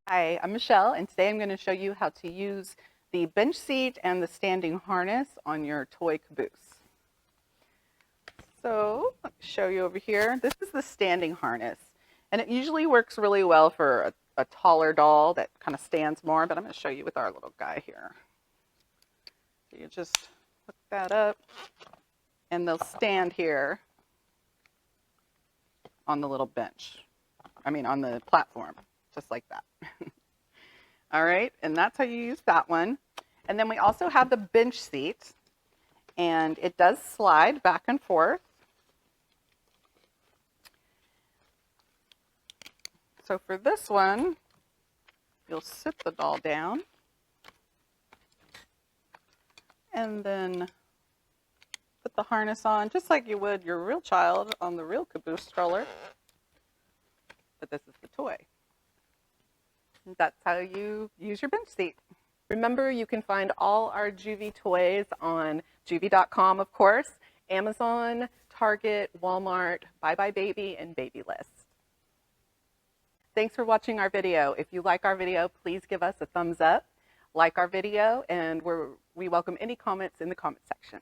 Hi, I'm Michelle, and today I'm going to show you how to use the bench seat and the standing harness on your toy caboose. So, let me show you over here. This is the standing harness, and it usually works really well for a taller doll that kind of stands more, but I'm going to show you with our little guy here. So you just hook that up, and they'll stand here on the little bench. On the platform, just like that. All right, and that's how you use that one. And then we also have the bench seat, and it does slide back and forth. So for this one, you'll sit the doll down and then put the harness on just like you would your real child on the real Caboose stroller. But this is the toy. That's how you use your bench seat. Remember, you can find all our Joovy toys on joovy.com, of course, Amazon, Target, Walmart, Bye Bye Baby, and Babylist. Thanks for watching our video. If you like our video, please give us a thumbs up, like our video, and we welcome any comments in the comment section.